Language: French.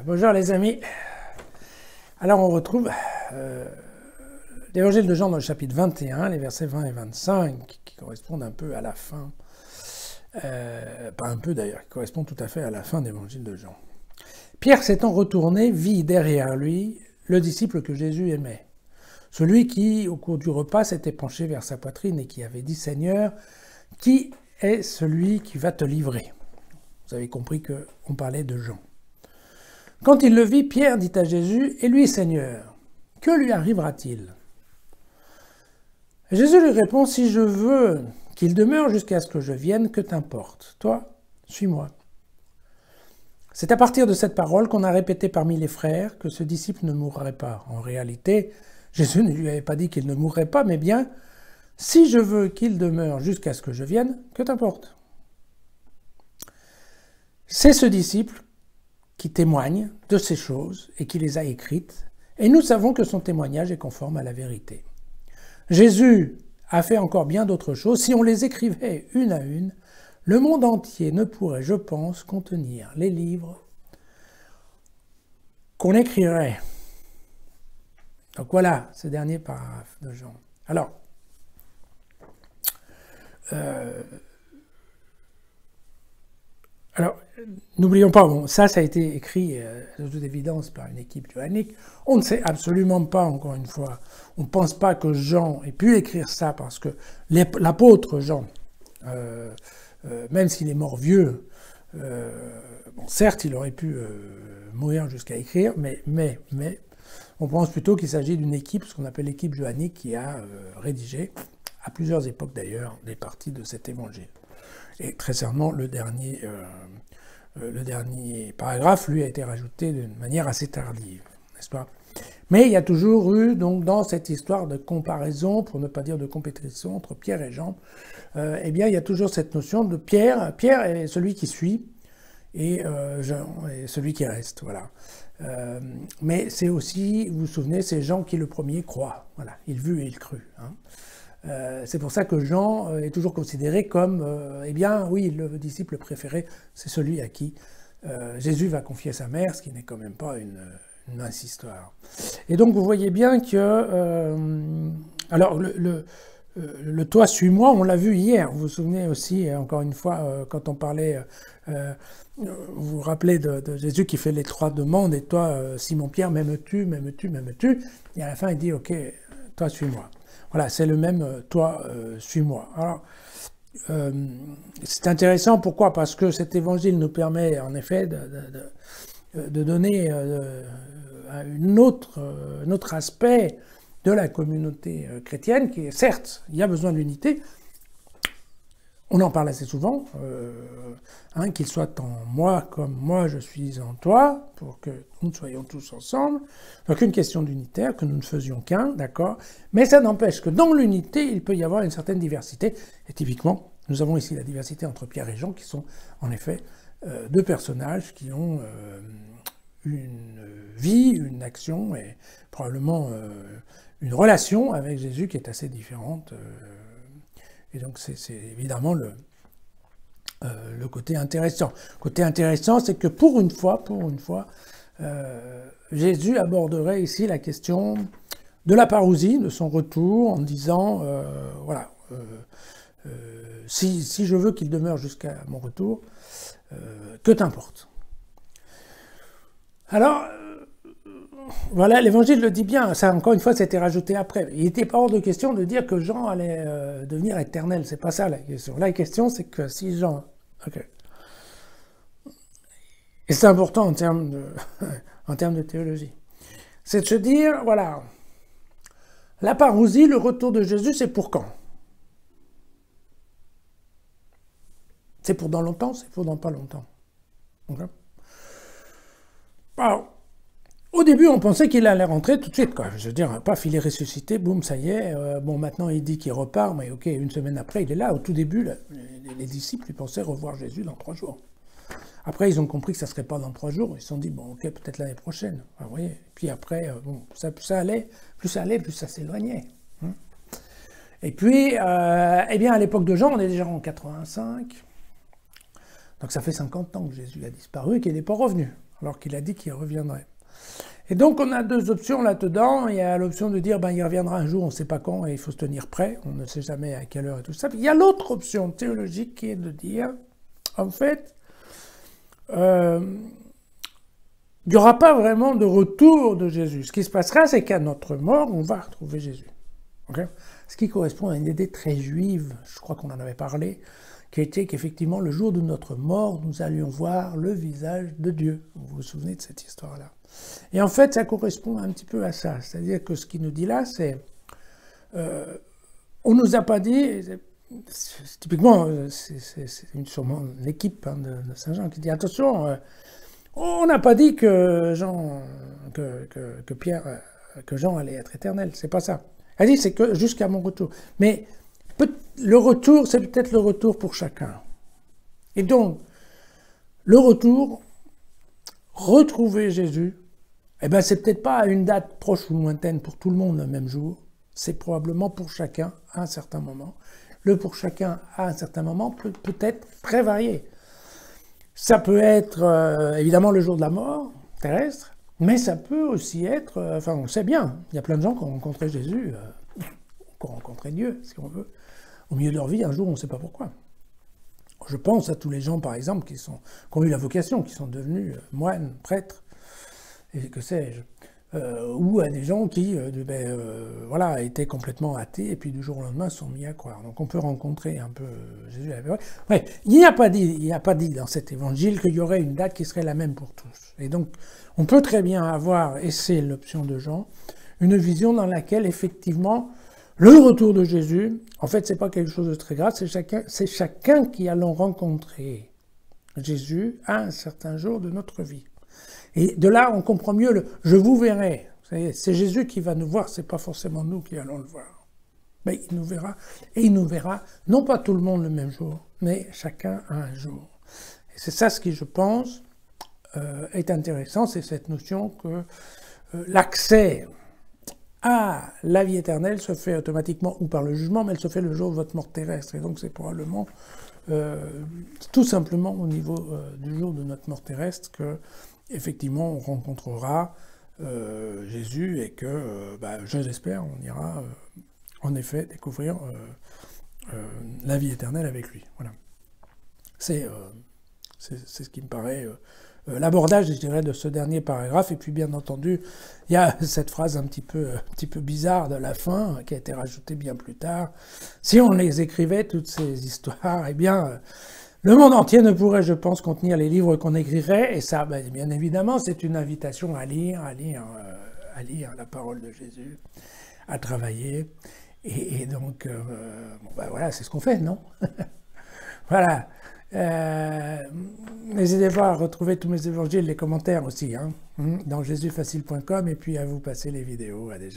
Bonjour les amis. Alors on retrouve l'évangile de Jean dans le chapitre 21, les versets 20 et 25, qui correspondent un peu à la fin, pas un peu d'ailleurs, qui correspondent tout à fait à la fin de l'évangile de Jean. Pierre s'étant retourné, vit derrière lui le disciple que Jésus aimait, celui qui, au cours du repas, s'était penché vers sa poitrine et qui avait dit « Seigneur, qui est celui qui va te livrer ?» Vous avez compris qu'on parlait de Jean. Quand il le vit, Pierre dit à Jésus « Et lui, Seigneur, que lui arrivera-t-il » Jésus lui répond « Si je veux qu'il demeure jusqu'à ce que je vienne, que t'importe. Toi, suis-moi. » C'est à partir de cette parole qu'on a répété parmi les frères que ce disciple ne mourrait pas. En réalité, Jésus ne lui avait pas dit qu'il ne mourrait pas, mais bien « Si je veux qu'il demeure jusqu'à ce que je vienne, que t'importe. » C'est ce disciple qui témoigne de ces choses et qui les a écrites, et nous savons que son témoignage est conforme à la vérité. Jésus a fait encore bien d'autres choses. Si on les écrivait une à une, le monde entier ne pourrait, je pense, contenir les livres qu'on écrirait. Donc voilà, ce dernier paragraphe de Jean. Alors, n'oublions pas, bon, ça a été écrit de toute évidence par une équipe johannique. On ne sait absolument pas, encore une fois, on ne pense pas que Jean ait pu écrire ça parce que l'apôtre Jean, même s'il est mort vieux, bon, certes, il aurait pu mourir jusqu'à écrire, mais on pense plutôt qu'il s'agit d'une équipe, ce qu'on appelle l'équipe johannique, qui a rédigé, à plusieurs époques d'ailleurs, des parties de cet évangile. Et très certainement, le dernier paragraphe, lui, a été rajouté d'une manière assez tardive, n'est-ce pas? Mais il y a toujours eu, donc, dans cette histoire de comparaison, pour ne pas dire de compétition entre Pierre et Jean, eh bien, il y a toujours cette notion de Pierre. Pierre est celui qui suit, et Jean est celui qui reste, voilà. Mais c'est aussi, vous vous souvenez, c'est Jean qui le premier croit, voilà, il vu et il crut, hein. C'est pour ça que Jean est toujours considéré comme, eh bien, oui, le disciple préféré, c'est celui à qui Jésus va confier sa mère, ce qui n'est quand même pas une mince histoire. Et donc, vous voyez bien que... alors, le « toi, suis-moi », on l'a vu hier. Vous vous souvenez aussi, encore une fois, quand on parlait... vous vous rappelez de Jésus qui fait les trois demandes, « Et toi, Simon-Pierre, m'aimes-tu, m'aimes-tu, m'aimes-tu » Et à la fin, il dit « Ok, toi, suis-moi ». Voilà, c'est le même « toi, suis-moi ». Alors, c'est intéressant, pourquoi? Parce que cet évangile nous permet, en effet, de donner un autre aspect de la communauté chrétienne, qui est, certes, il y a besoin de l'unité, on en parle assez souvent, qu'il soit en moi comme moi je suis en toi, pour que nous soyons tous ensemble. Donc une question d'unitaire, que nous ne faisions qu'un, d'accord? Mais ça n'empêche que dans l'unité, il peut y avoir une certaine diversité. Et typiquement, nous avons ici la diversité entre Pierre et Jean, qui sont en effet deux personnages qui ont une vie, une action et probablement une relation avec Jésus qui est assez différente. Et donc c'est évidemment le côté intéressant. Le côté intéressant, c'est que pour une fois, Jésus aborderait ici la question de la parousie, de son retour, en disant, voilà, si je veux qu'il demeure jusqu'à mon retour, que t'importe. Alors, voilà, l'évangile le dit bien, ça encore une fois c'était rajouté après. Il n'était pas hors de question de dire que Jean allait devenir éternel, c'est pas ça la question. La question c'est que si Jean... Ok. Et c'est important en termes de théologie. C'est de se dire, voilà, la parousie, le retour de Jésus, c'est pour quand? C'est pour dans longtemps, c'est pour dans pas longtemps. Okay. Alors, au début, on pensait qu'il allait rentrer tout de suite, quoi. Je veux dire, paf, il est ressuscité, boum, ça y est. Bon, maintenant, il dit qu'il repart, mais ok, une semaine après, il est là. Au tout début, les disciples, ils pensaient revoir Jésus dans 3 jours. Après, ils ont compris que ça ne serait pas dans 3 jours. Ils se sont dit, bon, ok, peut-être l'année prochaine. Enfin, vous voyez. Puis après, bon, plus ça allait, plus ça s'éloignait. Et puis, eh bien, à l'époque de Jean, on est déjà en 85. Donc ça fait 50 ans que Jésus a disparu et qu'il n'est pas revenu. alors qu'il a dit qu'il reviendrait. Et donc on a deux options là-dedans. Il y a l'option de dire il reviendra un jour, on ne sait pas quand, et il faut se tenir prêt, on ne sait jamais à quelle heure et tout ça. Il y a l'autre option théologique qui est de dire, en fait, il n'y aura pas vraiment de retour de Jésus. Ce qui se passera, c'est qu'à notre mort, on va retrouver Jésus. Okay? Ce qui correspond à une idée très juive, je crois qu'on en avait parlé, qui était qu'effectivement, le jour de notre mort, nous allions voir le visage de Dieu. Vous vous souvenez de cette histoire-là? Et en fait, ça correspond un petit peu à ça. C'est-à-dire que ce qu'il nous dit là, c'est... on ne nous a pas dit... Typiquement, c'est sûrement l'équipe de Saint-Jean qui dit « Attention, on n'a pas dit que Jean allait être éternel. C'est pas ça. Elle dit c'est que jusqu'à mon retour. Mais le retour, c'est peut-être le retour pour chacun. Et donc, le retour, retrouver Jésus, eh ben, c'est peut-être pas à une date proche ou lointaine pour tout le monde le même jour. C'est probablement pour chacun à un certain moment. Le pour chacun à un certain moment peut être très varié. Ça peut être évidemment le jour de la mort terrestre, mais ça peut aussi être, enfin on sait bien, il y a plein de gens qui ont rencontré Jésus, qui ont rencontré Dieu, si on veut, au milieu de leur vie, un jour on ne sait pas pourquoi. Je pense à tous les gens par exemple qui ont eu la vocation, qui sont devenus moines, prêtres, et que sais-je, ou à des gens qui voilà, étaient complètement athées et puis du jour au lendemain se sont mis à croire. Donc on peut rencontrer un peu Jésus. Ouais, il n'y a pas dit dans cet évangile qu'il y aurait une date qui serait la même pour tous. Et donc on peut très bien avoir, et c'est l'option de Jean, une vision dans laquelle effectivement le retour de Jésus, en fait c'est pas quelque chose de très grave, c'est chacun qui allons rencontrer Jésus à un certain jour de notre vie. Et de là, on comprend mieux le « je vous verrai ». C'est Jésus qui va nous voir, c'est pas forcément nous qui allons le voir. Mais il nous verra, et il nous verra, non pas tout le monde le même jour, mais chacun à un jour. Et c'est ça ce qui, je pense, est intéressant, c'est cette notion que l'accès à la vie éternelle se fait automatiquement ou par le jugement, mais elle se fait le jour de votre mort terrestre. Et donc c'est probablement tout simplement au niveau du jour de notre mort terrestre que effectivement on rencontrera Jésus et que, je l'espère, on ira en effet découvrir la vie éternelle avec lui. Voilà. C'est ce qui me paraît l'abordage, je dirais, de ce dernier paragraphe. Et puis, bien entendu, il y a cette phrase un petit peu bizarre de la fin, qui a été rajoutée bien plus tard. Si on les écrivait, toutes ces histoires, eh bien, le monde entier ne pourrait, je pense, contenir les livres qu'on écrirait. Et ça, bien évidemment, c'est une invitation à lire la parole de Jésus, à travailler. Et donc, voilà, c'est ce qu'on fait, non? Voilà. N'hésitez pas à retrouver tous mes évangiles, les commentaires aussi, dans jesusfacile.com et puis à vous passer les vidéos à des gens.